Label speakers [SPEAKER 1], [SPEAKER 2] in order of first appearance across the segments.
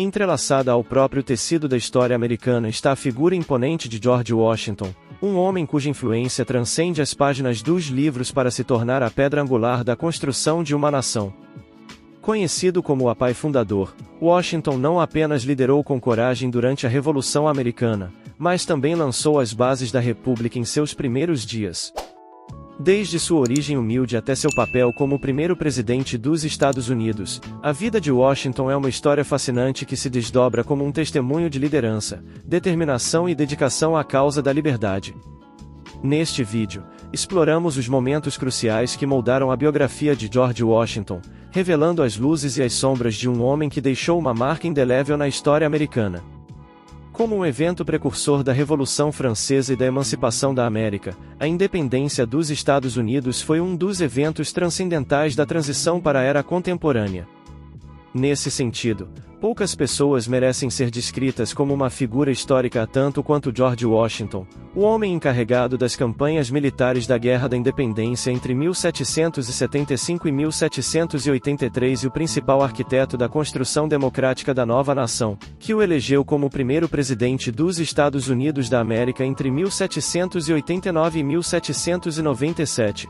[SPEAKER 1] Entrelaçada ao próprio tecido da história americana está a figura imponente de George Washington, um homem cuja influência transcende as páginas dos livros para se tornar a pedra angular da construção de uma nação. Conhecido como o pai fundador, Washington não apenas liderou com coragem durante a Revolução Americana, mas também lançou as bases da República em seus primeiros dias. Desde sua origem humilde até seu papel como o primeiro presidente dos Estados Unidos, a vida de Washington é uma história fascinante que se desdobra como um testemunho de liderança, determinação e dedicação à causa da liberdade. Neste vídeo, exploramos os momentos cruciais que moldaram a biografia de George Washington, revelando as luzes e as sombras de um homem que deixou uma marca indelével na história americana. Como um evento precursor da Revolução Francesa e da emancipação da América, a independência dos Estados Unidos foi um dos eventos transcendentais da transição para a era contemporânea. Nesse sentido, poucas pessoas merecem ser descritas como uma figura histórica tanto quanto George Washington, o homem encarregado das campanhas militares da Guerra da Independência entre 1775 e 1783 e o principal arquiteto da construção democrática da nova nação, que o elegeu como o primeiro presidente dos Estados Unidos da América entre 1789 e 1797.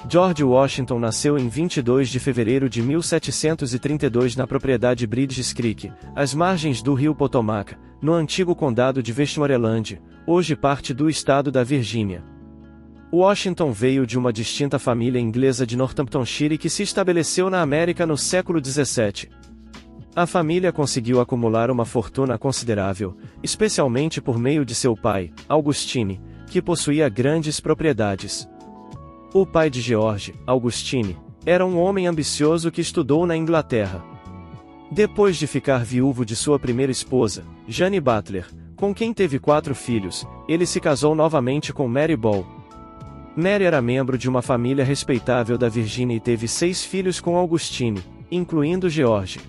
[SPEAKER 1] George Washington nasceu em 22 de fevereiro de 1732 na propriedade Bridges Creek, às margens do rio Potomac, no antigo condado de Westmoreland, hoje parte do estado da Virgínia. Washington veio de uma distinta família inglesa de Northamptonshire que se estabeleceu na América no século XVII. A família conseguiu acumular uma fortuna considerável, especialmente por meio de seu pai, Augustine, que possuía grandes propriedades. O pai de George, Augustine, era um homem ambicioso que estudou na Inglaterra. Depois de ficar viúvo de sua primeira esposa, Jane Butler, com quem teve 4 filhos, ele se casou novamente com Mary Ball. Mary era membro de uma família respeitável da Virgínia e teve 6 filhos com Augustine, incluindo George.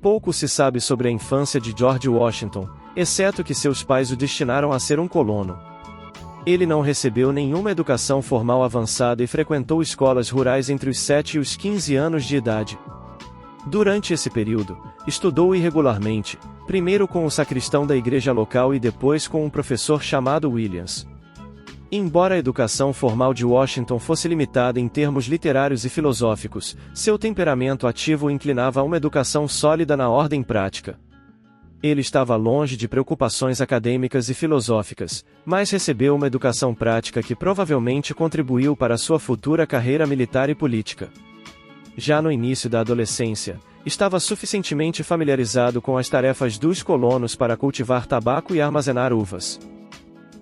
[SPEAKER 1] Pouco se sabe sobre a infância de George Washington, exceto que seus pais o destinaram a ser um colono. Ele não recebeu nenhuma educação formal avançada e frequentou escolas rurais entre os 7 e os 15 anos de idade. Durante esse período, estudou irregularmente, primeiro com o sacristão da igreja local e depois com um professor chamado Williams. Embora a educação formal de Washington fosse limitada em termos literários e filosóficos, seu temperamento ativo o inclinava a uma educação sólida na ordem prática. Ele estava longe de preocupações acadêmicas e filosóficas, mas recebeu uma educação prática que provavelmente contribuiu para sua futura carreira militar e política. Já no início da adolescência, estava suficientemente familiarizado com as tarefas dos colonos para cultivar tabaco e armazenar uvas.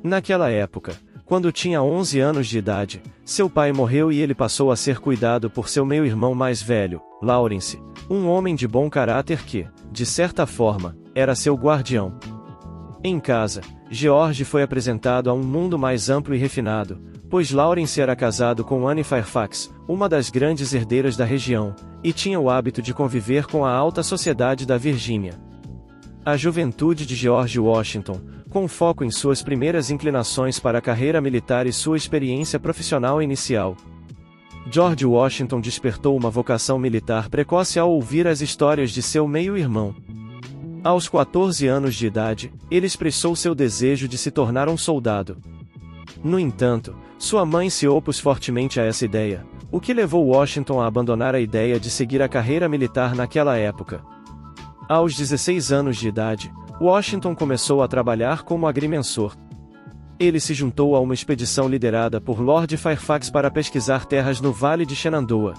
[SPEAKER 1] Naquela época, quando tinha 11 anos de idade, seu pai morreu e ele passou a ser cuidado por seu meio-irmão mais velho, Lawrence, um homem de bom caráter que, de certa forma, era seu guardião. Em casa, George foi apresentado a um mundo mais amplo e refinado, pois Lawrence era casado com Anne Fairfax, uma das grandes herdeiras da região, e tinha o hábito de conviver com a alta sociedade da Virgínia. A juventude de George Washington, com foco em suas primeiras inclinações para a carreira militar e sua experiência profissional inicial. George Washington despertou uma vocação militar precoce ao ouvir as histórias de seu meio-irmão. Aos 14 anos de idade, ele expressou seu desejo de se tornar um soldado. No entanto, sua mãe se opôs fortemente a essa ideia, o que levou Washington a abandonar a ideia de seguir a carreira militar naquela época. Aos 16 anos de idade, Washington começou a trabalhar como agrimensor. Ele se juntou a uma expedição liderada por Lord Fairfax para pesquisar terras no Vale de Shenandoah.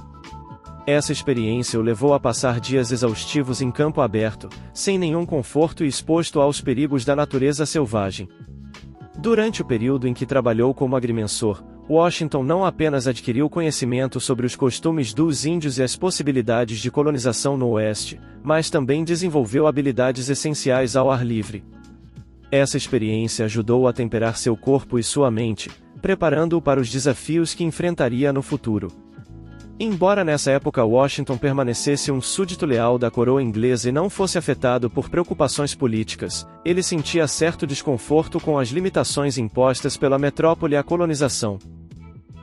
[SPEAKER 1] Essa experiência o levou a passar dias exaustivos em campo aberto, sem nenhum conforto e exposto aos perigos da natureza selvagem. Durante o período em que trabalhou como agrimensor, Washington não apenas adquiriu conhecimento sobre os costumes dos índios e as possibilidades de colonização no Oeste, mas também desenvolveu habilidades essenciais ao ar livre. Essa experiência ajudou a temperar seu corpo e sua mente, preparando-o para os desafios que enfrentaria no futuro. Embora nessa época Washington permanecesse um súdito leal da coroa inglesa e não fosse afetado por preocupações políticas, ele sentia certo desconforto com as limitações impostas pela metrópole à colonização.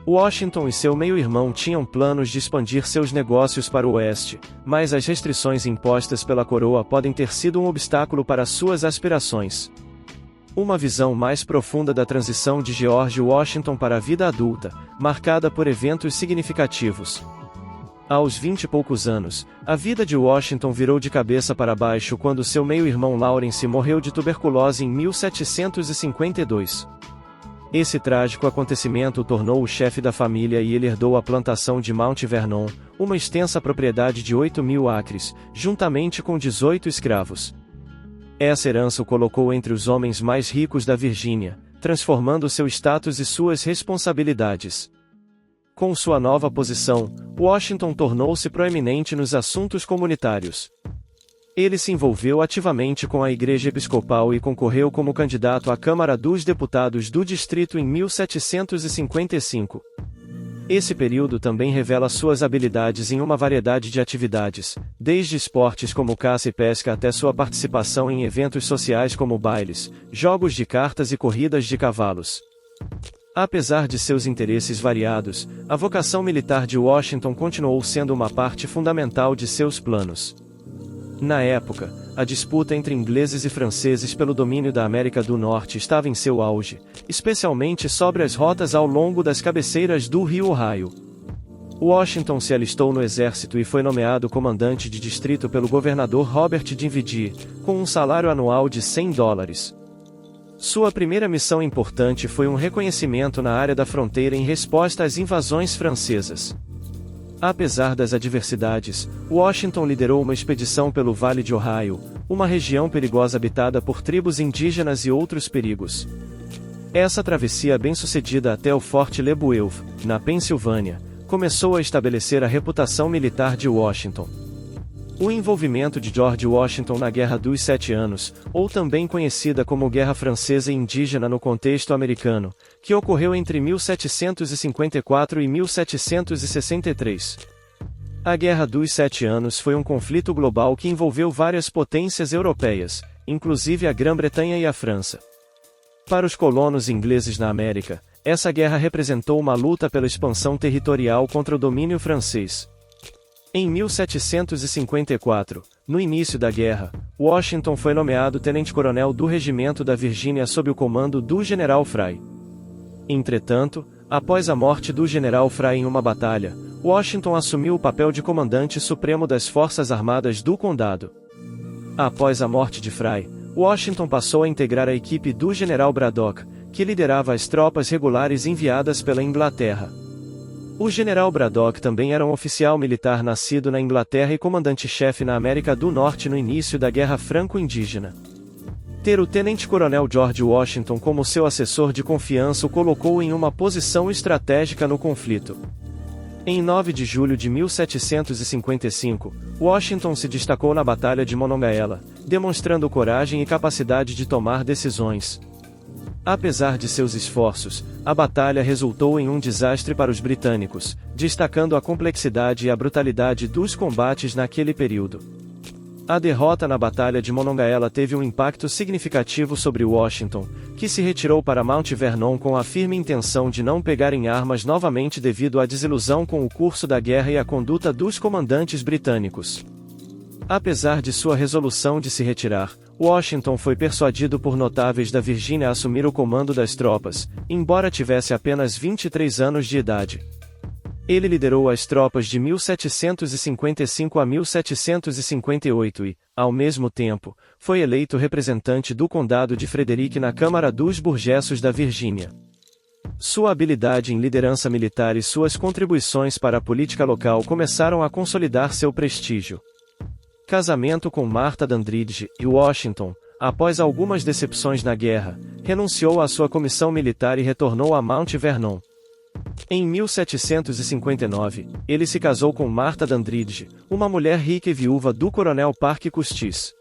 [SPEAKER 1] Washington e seu meio-irmão tinham planos de expandir seus negócios para o oeste, mas as restrições impostas pela coroa podem ter sido um obstáculo para suas aspirações. Uma visão mais profunda da transição de George Washington para a vida adulta, marcada por eventos significativos. Aos 20 e poucos anos, a vida de Washington virou de cabeça para baixo quando seu meio-irmão Lawrence morreu de tuberculose em 1752. Esse trágico acontecimento o tornou o chefe da família e ele herdou a plantação de Mount Vernon, uma extensa propriedade de 8.000 acres, juntamente com 18 escravos. Essa herança o colocou entre os homens mais ricos da Virgínia, transformando seu status e suas responsabilidades. Com sua nova posição, Washington tornou-se proeminente nos assuntos comunitários. Ele se envolveu ativamente com a Igreja Episcopal e concorreu como candidato à Câmara dos Deputados do Distrito em 1755. Esse período também revela suas habilidades em uma variedade de atividades, desde esportes como caça e pesca até sua participação em eventos sociais como bailes, jogos de cartas e corridas de cavalos. Apesar de seus interesses variados, a vocação militar de Washington continuou sendo uma parte fundamental de seus planos. Na época, a disputa entre ingleses e franceses pelo domínio da América do Norte estava em seu auge, especialmente sobre as rotas ao longo das cabeceiras do rio Ohio. Washington se alistou no exército e foi nomeado comandante de distrito pelo governador Robert Dinwiddie, com um salário anual de $100. Sua primeira missão importante foi um reconhecimento na área da fronteira em resposta às invasões francesas. Apesar das adversidades, Washington liderou uma expedição pelo Vale de Ohio, uma região perigosa habitada por tribos indígenas e outros perigos. Essa travessia bem-sucedida até o Forte Lebeuf, na Pensilvânia, começou a estabelecer a reputação militar de Washington. O envolvimento de George Washington na Guerra dos 7 Anos, ou também conhecida como Guerra Francesa e Indígena no contexto americano, que ocorreu entre 1754 e 1763. A Guerra dos 7 Anos foi um conflito global que envolveu várias potências europeias, inclusive a Grã-Bretanha e a França. Para os colonos ingleses na América, essa guerra representou uma luta pela expansão territorial contra o domínio francês. Em 1754, no início da guerra, Washington foi nomeado tenente-coronel do Regimento da Virgínia sob o comando do General Fry. Entretanto, após a morte do General Fry em uma batalha, Washington assumiu o papel de comandante supremo das Forças Armadas do Condado. Após a morte de Fry, Washington passou a integrar a equipe do General Braddock, que liderava as tropas regulares enviadas pela Inglaterra. O General Braddock também era um oficial militar nascido na Inglaterra e comandante-chefe na América do Norte no início da Guerra Franco-Indígena. Ter o tenente-coronel George Washington como seu assessor de confiança o colocou em uma posição estratégica no conflito. Em 9 de julho de 1755, Washington se destacou na Batalha de Monongahela, demonstrando coragem e capacidade de tomar decisões. Apesar de seus esforços, a batalha resultou em um desastre para os britânicos, destacando a complexidade e a brutalidade dos combates naquele período. A derrota na Batalha de Monongahela teve um impacto significativo sobre Washington, que se retirou para Mount Vernon com a firme intenção de não pegar em armas novamente devido à desilusão com o curso da guerra e a conduta dos comandantes britânicos. Apesar de sua resolução de se retirar, Washington foi persuadido por notáveis da Virgínia a assumir o comando das tropas, embora tivesse apenas 23 anos de idade. Ele liderou as tropas de 1755 a 1758 e, ao mesmo tempo, foi eleito representante do Condado de Frederick na Câmara dos Burgessos da Virgínia. Sua habilidade em liderança militar e suas contribuições para a política local começaram a consolidar seu prestígio. Casamento com Martha Dandridge, e Washington, após algumas decepções na guerra, renunciou à sua comissão militar e retornou a Mount Vernon. Em 1759, ele se casou com Martha Dandridge, uma mulher rica e viúva do coronel Parke Custis.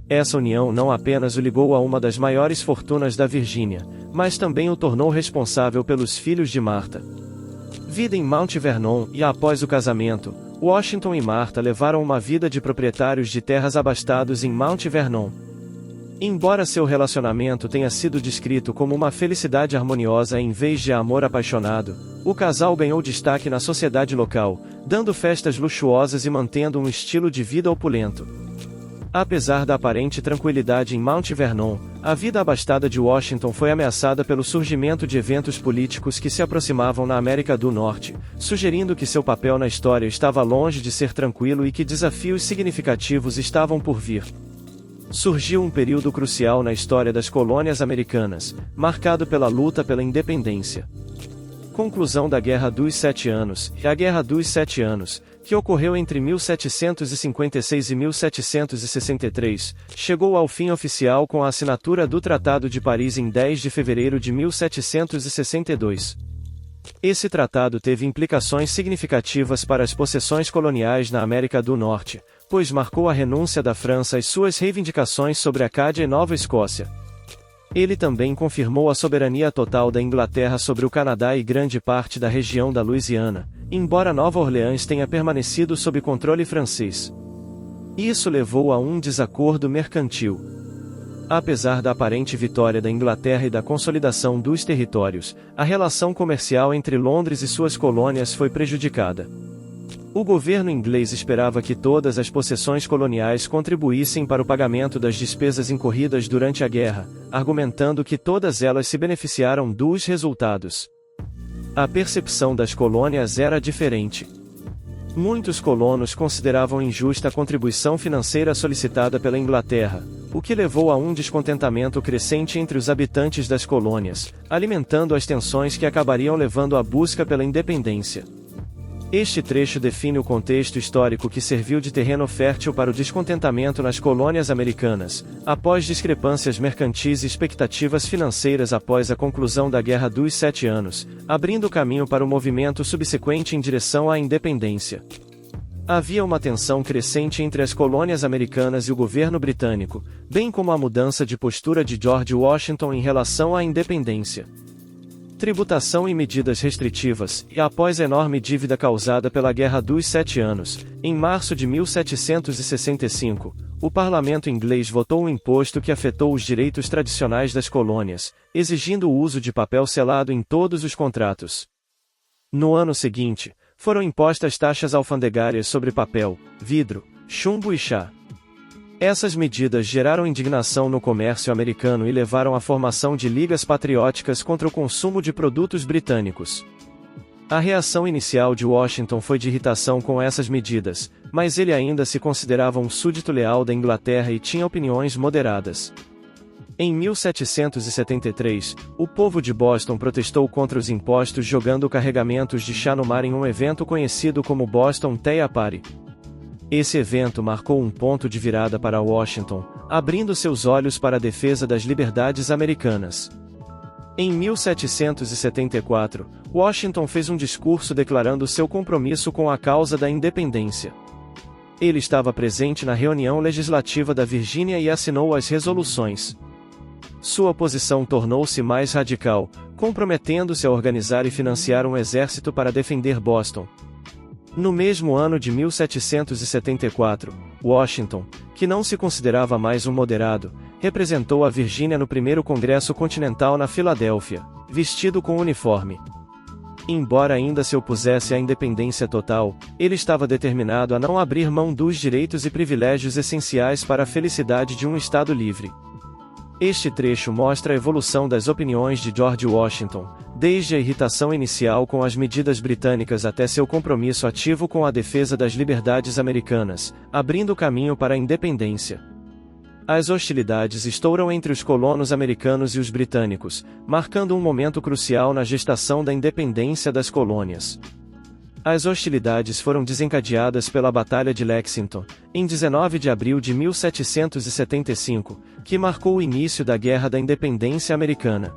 [SPEAKER 1] Essa união não apenas o ligou a uma das maiores fortunas da Virgínia, mas também o tornou responsável pelos filhos de Martha. Vida em Mount Vernon e após o casamento, Washington e Martha levaram uma vida de proprietários de terras abastados em Mount Vernon. Embora seu relacionamento tenha sido descrito como uma felicidade harmoniosa em vez de amor apaixonado, o casal ganhou destaque na sociedade local, dando festas luxuosas e mantendo um estilo de vida opulento. Apesar da aparente tranquilidade em Mount Vernon, a vida abastada de Washington foi ameaçada pelo surgimento de eventos políticos que se aproximavam na América do Norte, sugerindo que seu papel na história estava longe de ser tranquilo e que desafios significativos estavam por vir. Surgiu um período crucial na história das colônias americanas, marcado pela luta pela independência. Conclusão da Guerra dos Sete Anos, e a Guerra dos Sete Anos, que ocorreu entre 1756 e 1763, chegou ao fim oficial com a assinatura do Tratado de Paris em 10 de fevereiro de 1762. Esse tratado teve implicações significativas para as possessões coloniais na América do Norte, pois marcou a renúncia da França às suas reivindicações sobre Acádia e Nova Escócia. Ele também confirmou a soberania total da Inglaterra sobre o Canadá e grande parte da região da Louisiana, embora Nova Orleans tenha permanecido sob controle francês. Isso levou a um desacordo mercantil. Apesar da aparente vitória da Inglaterra e da consolidação dos territórios, a relação comercial entre Londres e suas colônias foi prejudicada. O governo inglês esperava que todas as possessões coloniais contribuíssem para o pagamento das despesas incorridas durante a guerra, argumentando que todas elas se beneficiaram dos resultados. A percepção das colônias era diferente. Muitos colonos consideravam injusta a contribuição financeira solicitada pela Inglaterra, o que levou a um descontentamento crescente entre os habitantes das colônias, alimentando as tensões que acabariam levando à busca pela independência. Este trecho define o contexto histórico que serviu de terreno fértil para o descontentamento nas colônias americanas, após discrepâncias mercantis e expectativas financeiras após a conclusão da Guerra dos Sete Anos, abrindo caminho para o movimento subsequente em direção à independência. Havia uma tensão crescente entre as colônias americanas e o governo britânico, bem como a mudança de postura de George Washington em relação à independência. Tributação e medidas restritivas, e após a enorme dívida causada pela Guerra dos Sete Anos, em março de 1765, o parlamento inglês votou um imposto que afetou os direitos tradicionais das colônias, exigindo o uso de papel selado em todos os contratos. No ano seguinte, foram impostas taxas alfandegárias sobre papel, vidro, chumbo e chá. Essas medidas geraram indignação no comércio americano e levaram à formação de ligas patrióticas contra o consumo de produtos britânicos. A reação inicial de Washington foi de irritação com essas medidas, mas ele ainda se considerava um súdito leal da Inglaterra e tinha opiniões moderadas. Em 1773, o povo de Boston protestou contra os impostos jogando carregamentos de chá no mar em um evento conhecido como Boston Tea Party. Esse evento marcou um ponto de virada para Washington, abrindo seus olhos para a defesa das liberdades americanas. Em 1774, Washington fez um discurso declarando seu compromisso com a causa da independência. Ele estava presente na reunião legislativa da Virgínia e assinou as resoluções. Sua posição tornou-se mais radical, comprometendo-se a organizar e financiar um exército para defender Boston. No mesmo ano de 1774, Washington, que não se considerava mais um moderado, representou a Virgínia no primeiro Congresso Continental na Filadélfia, vestido com uniforme. Embora ainda se opusesse à independência total, ele estava determinado a não abrir mão dos direitos e privilégios essenciais para a felicidade de um Estado livre. Este trecho mostra a evolução das opiniões de George Washington, desde a irritação inicial com as medidas britânicas até seu compromisso ativo com a defesa das liberdades americanas, abrindo caminho para a independência. As hostilidades estouram entre os colonos americanos e os britânicos, marcando um momento crucial na gestação da independência das colônias. As hostilidades foram desencadeadas pela Batalha de Lexington, em 19 de abril de 1775, que marcou o início da Guerra da Independência Americana.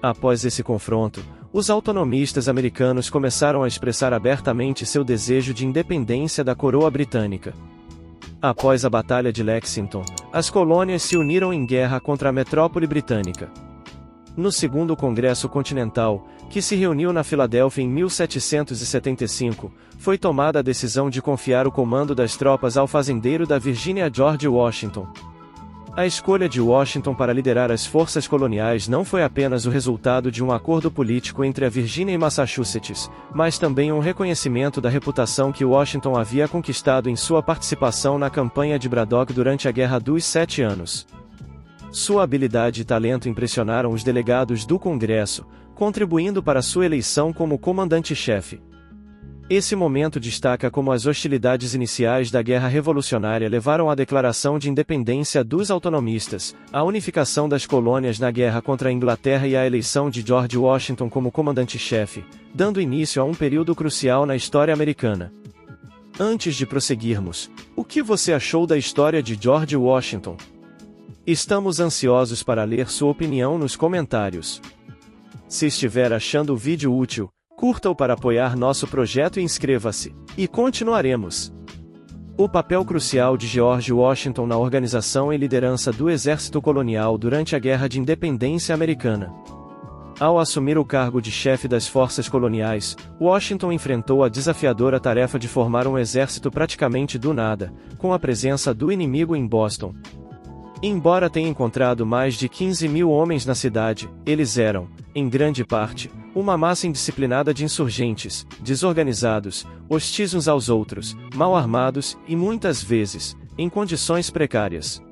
[SPEAKER 1] Após esse confronto, os autonomistas americanos começaram a expressar abertamente seu desejo de independência da coroa britânica. Após a Batalha de Lexington, as colônias se uniram em guerra contra a metrópole britânica. No Segundo Congresso Continental, que se reuniu na Filadélfia em 1775, foi tomada a decisão de confiar o comando das tropas ao fazendeiro da Virgínia George Washington. A escolha de Washington para liderar as forças coloniais não foi apenas o resultado de um acordo político entre a Virgínia e Massachusetts, mas também um reconhecimento da reputação que Washington havia conquistado em sua participação na campanha de Braddock durante a Guerra dos 7 Anos. Sua habilidade e talento impressionaram os delegados do Congresso, contribuindo para sua eleição como comandante-chefe. Esse momento destaca como as hostilidades iniciais da Guerra Revolucionária levaram à declaração de independência dos autonomistas, à unificação das colônias na guerra contra a Inglaterra e à eleição de George Washington como comandante-chefe, dando início a um período crucial na história americana. Antes de prosseguirmos, o que você achou da história de George Washington? Estamos ansiosos para ler sua opinião nos comentários. Se estiver achando o vídeo útil, curta-o para apoiar nosso projeto e inscreva-se. E continuaremos. O papel crucial de George Washington na organização e liderança do exército colonial durante a Guerra de Independência Americana. Ao assumir o cargo de chefe das forças coloniais, Washington enfrentou a desafiadora tarefa de formar um exército praticamente do nada, com a presença do inimigo em Boston. Embora tenha encontrado mais de 15 mil homens na cidade, eles eram, em grande parte, uma massa indisciplinada de insurgentes, desorganizados, hostis uns aos outros, mal armados e muitas vezes, em condições precárias.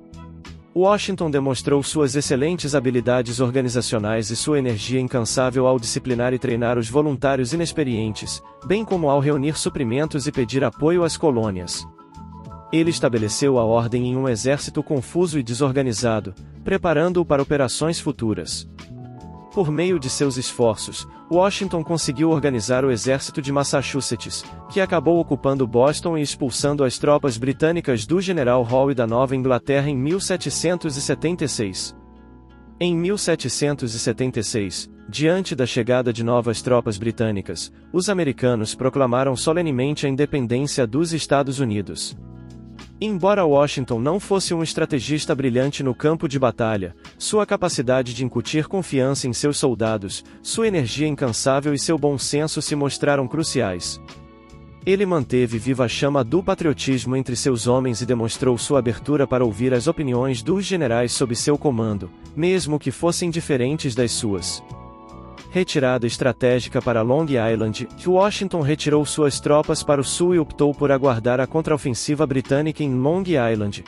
[SPEAKER 1] Washington demonstrou suas excelentes habilidades organizacionais e sua energia incansável ao disciplinar e treinar os voluntários inexperientes, bem como ao reunir suprimentos e pedir apoio às colônias. Ele estabeleceu a ordem em um exército confuso e desorganizado, preparando-o para operações futuras. Por meio de seus esforços, Washington conseguiu organizar o exército de Massachusetts, que acabou ocupando Boston e expulsando as tropas britânicas do general Howe da Nova Inglaterra em 1776. Em 1776, diante da chegada de novas tropas britânicas, os americanos proclamaram solenemente a independência dos Estados Unidos. Embora Washington não fosse um estrategista brilhante no campo de batalha, sua capacidade de incutir confiança em seus soldados, sua energia incansável e seu bom senso se mostraram cruciais. Ele manteve viva a chama do patriotismo entre seus homens e demonstrou sua abertura para ouvir as opiniões dos generais sob seu comando, mesmo que fossem diferentes das suas. Retirada estratégica para Long Island, Washington retirou suas tropas para o sul e optou por aguardar a contraofensiva britânica em Long Island.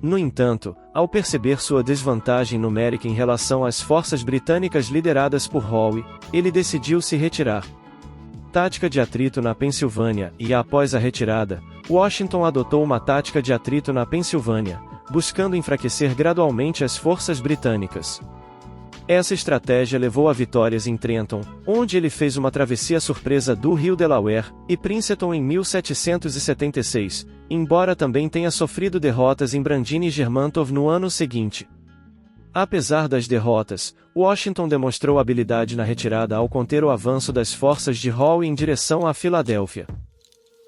[SPEAKER 1] No entanto, ao perceber sua desvantagem numérica em relação às forças britânicas lideradas por Howe, ele decidiu se retirar. Tática de atrito na Pensilvânia, e após a retirada, Washington adotou uma tática de atrito na Pensilvânia, buscando enfraquecer gradualmente as forças britânicas. Essa estratégia levou a vitórias em Trenton, onde ele fez uma travessia surpresa do rio Delaware, e Princeton em 1776, embora também tenha sofrido derrotas em Brandini e Germantov no ano seguinte. Apesar das derrotas, Washington demonstrou habilidade na retirada ao conter o avanço das forças de Howe em direção a Filadélfia.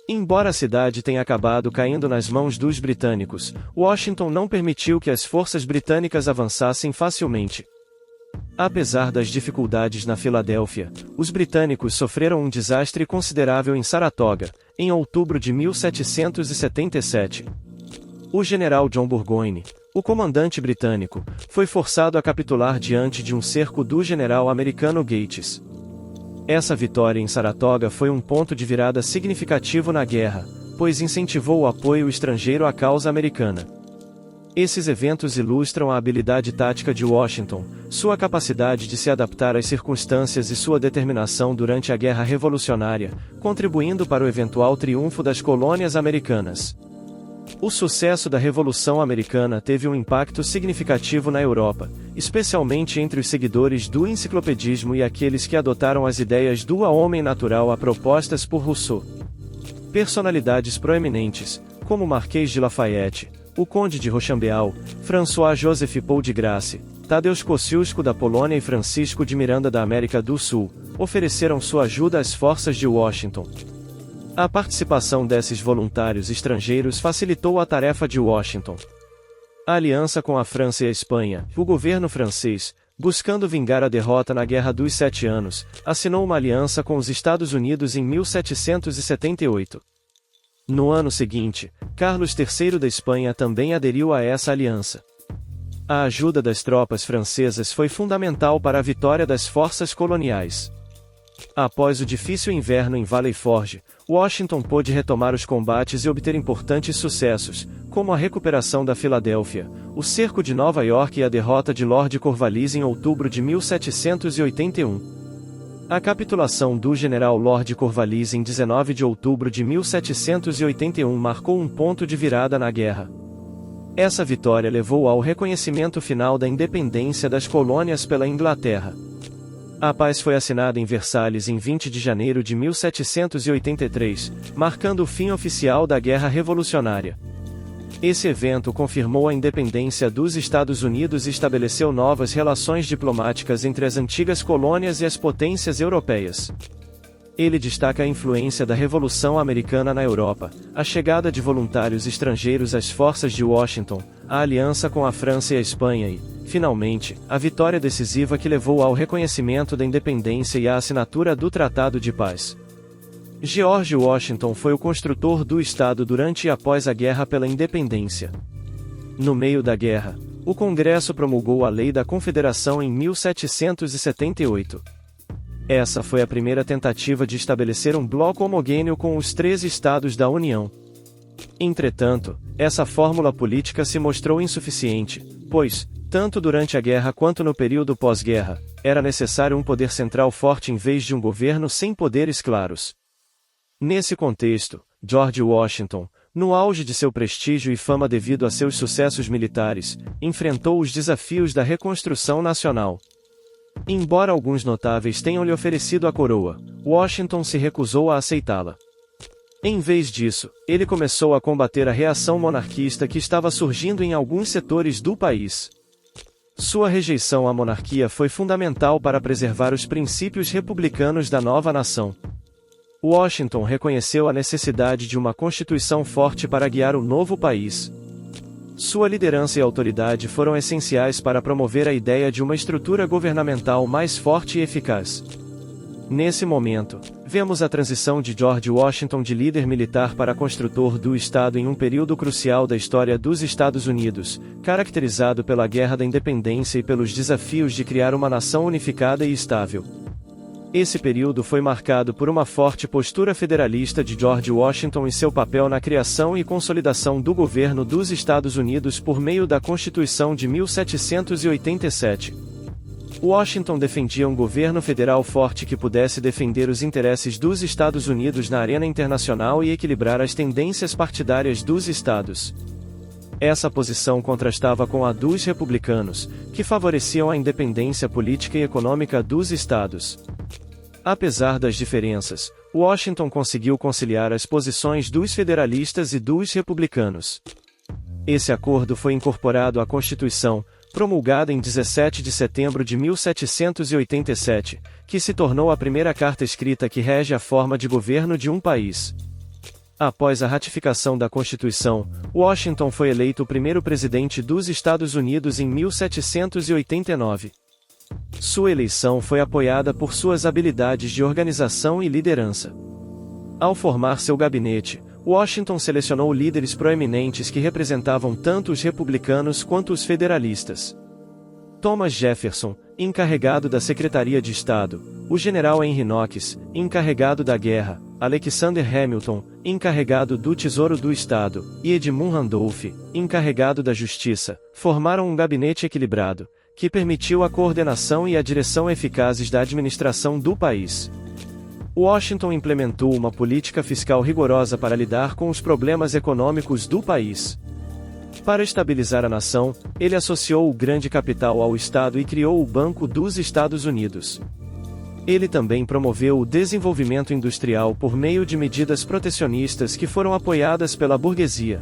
[SPEAKER 1] Embora a cidade tenha acabado caindo nas mãos dos britânicos, Washington não permitiu que as forças britânicas avançassem facilmente. Apesar das dificuldades na Filadélfia, os britânicos sofreram um desastre considerável em Saratoga, em outubro de 1777. O general John Burgoyne, o comandante britânico, foi forçado a capitular diante de um cerco do general americano Gates. Essa vitória em Saratoga foi um ponto de virada significativo na guerra, pois incentivou o apoio estrangeiro à causa americana. Esses eventos ilustram a habilidade tática de Washington, sua capacidade de se adaptar às circunstâncias e sua determinação durante a Guerra Revolucionária, contribuindo para o eventual triunfo das colônias americanas. O sucesso da Revolução Americana teve um impacto significativo na Europa, especialmente entre os seguidores do enciclopedismo e aqueles que adotaram as ideias do homem natural propostas por Rousseau. Personalidades proeminentes, como o Marquês de Lafayette, o Conde de Rochambeau, François-Joseph Paul de Grasse, Tadeusz Kosciuszko da Polônia e Francisco de Miranda da América do Sul, ofereceram sua ajuda às forças de Washington. A participação desses voluntários estrangeiros facilitou a tarefa de Washington. A aliança com a França e a Espanha, o governo francês, buscando vingar a derrota na Guerra dos 7 Anos, assinou uma aliança com os Estados Unidos em 1778. No ano seguinte, Carlos III da Espanha também aderiu a essa aliança. A ajuda das tropas francesas foi fundamental para a vitória das forças coloniais. Após o difícil inverno em Valley Forge, Washington pôde retomar os combates e obter importantes sucessos, como a recuperação da Filadélfia, o cerco de Nova York e a derrota de Lord Cornwallis em outubro de 1781. A capitulação do general Lord Cornwallis em 19 de outubro de 1781 marcou um ponto de virada na guerra. Essa vitória levou ao reconhecimento final da independência das colônias pela Inglaterra. A paz foi assinada em Versalhes em 20 de janeiro de 1783, marcando o fim oficial da Guerra Revolucionária. Esse evento confirmou a independência dos Estados Unidos e estabeleceu novas relações diplomáticas entre as antigas colônias e as potências europeias. Ele destaca a influência da Revolução Americana na Europa, a chegada de voluntários estrangeiros às forças de Washington, a aliança com a França e a Espanha e, finalmente, a vitória decisiva que levou ao reconhecimento da independência e à assinatura do Tratado de Paz. George Washington foi o construtor do Estado durante e após a Guerra pela Independência. No meio da guerra, o Congresso promulgou a Lei da Confederação em 1778. Essa foi a primeira tentativa de estabelecer um bloco homogêneo com os 13 estados da União. Entretanto, essa fórmula política se mostrou insuficiente, pois, tanto durante a guerra quanto no período pós-guerra, era necessário um poder central forte em vez de um governo sem poderes claros. Nesse contexto, George Washington, no auge de seu prestígio e fama devido a seus sucessos militares, enfrentou os desafios da reconstrução nacional. Embora alguns notáveis tenham lhe oferecido a coroa, Washington se recusou a aceitá-la. Em vez disso, ele começou a combater a reação monarquista que estava surgindo em alguns setores do país. Sua rejeição à monarquia foi fundamental para preservar os princípios republicanos da nova nação. Washington reconheceu a necessidade de uma constituição forte para guiar o novo país. Sua liderança e autoridade foram essenciais para promover a ideia de uma estrutura governamental mais forte e eficaz. Nesse momento, vemos a transição de George Washington de líder militar para construtor do Estado em um período crucial da história dos Estados Unidos, caracterizado pela Guerra da Independência e pelos desafios de criar uma nação unificada e estável. Esse período foi marcado por uma forte postura federalista de George Washington e seu papel na criação e consolidação do governo dos Estados Unidos por meio da Constituição de 1787. Washington defendia um governo federal forte que pudesse defender os interesses dos Estados Unidos na arena internacional e equilibrar as tendências partidárias dos estados. Essa posição contrastava com a dos republicanos, que favoreciam a independência política e econômica dos estados. Apesar das diferenças, Washington conseguiu conciliar as posições dos federalistas e dos republicanos. Esse acordo foi incorporado à Constituição, promulgada em 17 de setembro de 1787, que se tornou a primeira carta escrita que rege a forma de governo de um país. Após a ratificação da Constituição, Washington foi eleito o primeiro presidente dos Estados Unidos em 1789. Sua eleição foi apoiada por suas habilidades de organização e liderança. Ao formar seu gabinete, Washington selecionou líderes proeminentes que representavam tanto os republicanos quanto os federalistas. Thomas Jefferson, encarregado da Secretaria de Estado, o general Henry Knox, encarregado da guerra, Alexander Hamilton, encarregado do Tesouro do Estado, e Edmund Randolph, encarregado da Justiça, formaram um gabinete equilibrado, que permitiu a coordenação e a direção eficazes da administração do país. Washington implementou uma política fiscal rigorosa para lidar com os problemas econômicos do país. Para estabilizar a nação, ele associou o grande capital ao Estado e criou o Banco dos Estados Unidos. Ele também promoveu o desenvolvimento industrial por meio de medidas protecionistas que foram apoiadas pela burguesia.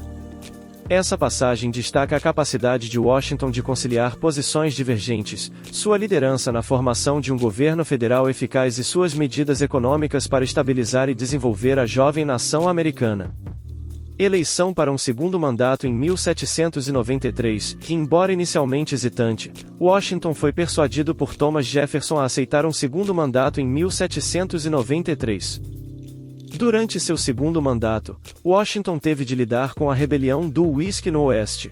[SPEAKER 1] Essa passagem destaca a capacidade de Washington de conciliar posições divergentes, sua liderança na formação de um governo federal eficaz e suas medidas econômicas para estabilizar e desenvolver a jovem nação americana. Eleição para um segundo mandato em 1793. Embora inicialmente hesitante, Washington foi persuadido por Thomas Jefferson a aceitar um segundo mandato em 1793. Durante seu segundo mandato, Washington teve de lidar com a rebelião do Whiskey no Oeste.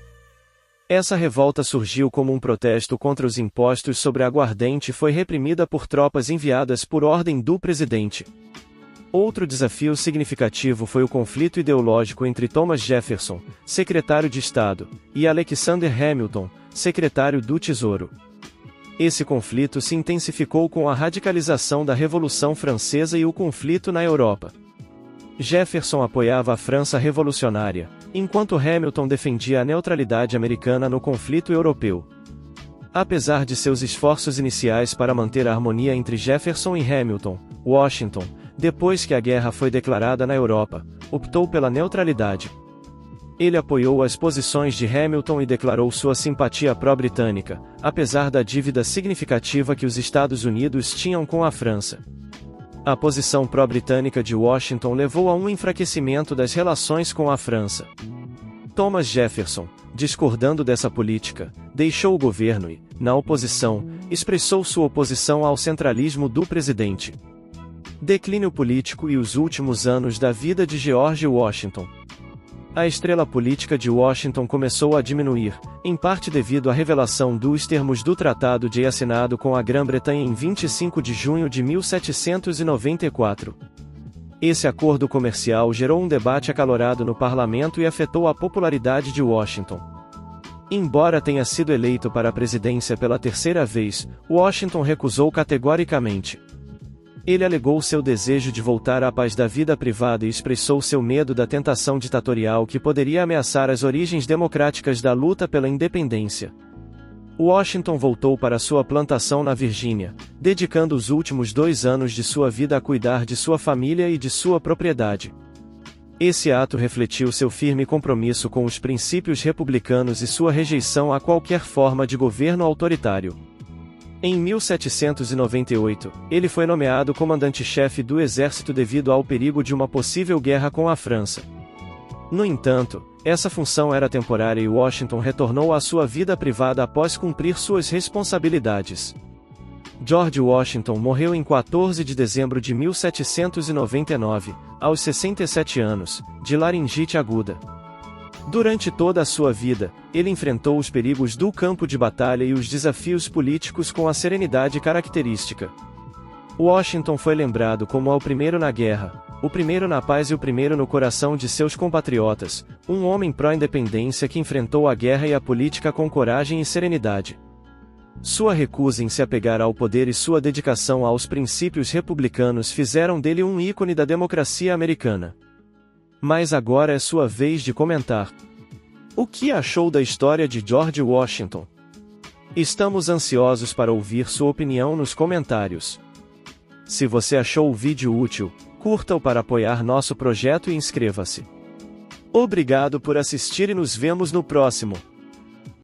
[SPEAKER 1] Essa revolta surgiu como um protesto contra os impostos sobre aguardente e foi reprimida por tropas enviadas por ordem do presidente. Outro desafio significativo foi o conflito ideológico entre Thomas Jefferson, secretário de Estado, e Alexander Hamilton, secretário do Tesouro. Esse conflito se intensificou com a radicalização da Revolução Francesa e o conflito na Europa. Jefferson apoiava a França revolucionária, enquanto Hamilton defendia a neutralidade americana no conflito europeu. Apesar de seus esforços iniciais para manter a harmonia entre Jefferson e Hamilton, Washington, depois que a guerra foi declarada na Europa, optou pela neutralidade. Ele apoiou as posições de Hamilton e declarou sua simpatia pró-britânica, apesar da dívida significativa que os Estados Unidos tinham com a França. A posição pró-britânica de Washington levou a um enfraquecimento das relações com a França. Thomas Jefferson, discordando dessa política, deixou o governo e, na oposição, expressou sua oposição ao centralismo do presidente. Declínio político e os últimos anos da vida de George Washington. A estrela política de Washington começou a diminuir, em parte devido à revelação dos termos do Tratado de assinado com a Grã-Bretanha em 25 de junho de 1794. Esse acordo comercial gerou um debate acalorado no parlamento e afetou a popularidade de Washington. Embora tenha sido eleito para a presidência pela terceira vez, Washington recusou categoricamente. Ele alegou seu desejo de voltar à paz da vida privada e expressou seu medo da tentação ditatorial que poderia ameaçar as origens democráticas da luta pela independência. Washington voltou para sua plantação na Virgínia, dedicando os últimos 2 anos de sua vida a cuidar de sua família e de sua propriedade. Esse ato refletiu seu firme compromisso com os princípios republicanos e sua rejeição a qualquer forma de governo autoritário. Em 1798, ele foi nomeado comandante-chefe do exército devido ao perigo de uma possível guerra com a França. No entanto, essa função era temporária e Washington retornou à sua vida privada após cumprir suas responsabilidades. George Washington morreu em 14 de dezembro de 1799, aos 67 anos, de laringite aguda. Durante toda a sua vida, ele enfrentou os perigos do campo de batalha e os desafios políticos com a serenidade característica. Washington foi lembrado como o primeiro na guerra, o primeiro na paz e o primeiro no coração de seus compatriotas, um homem pró-independência que enfrentou a guerra e a política com coragem e serenidade. Sua recusa em se apegar ao poder e sua dedicação aos princípios republicanos fizeram dele um ícone da democracia americana. Mas agora é sua vez de comentar. O que achou da história de George Washington? Estamos ansiosos para ouvir sua opinião nos comentários. Se você achou o vídeo útil, curta-o para apoiar nosso projeto e inscreva-se. Obrigado por assistir e nos vemos no próximo.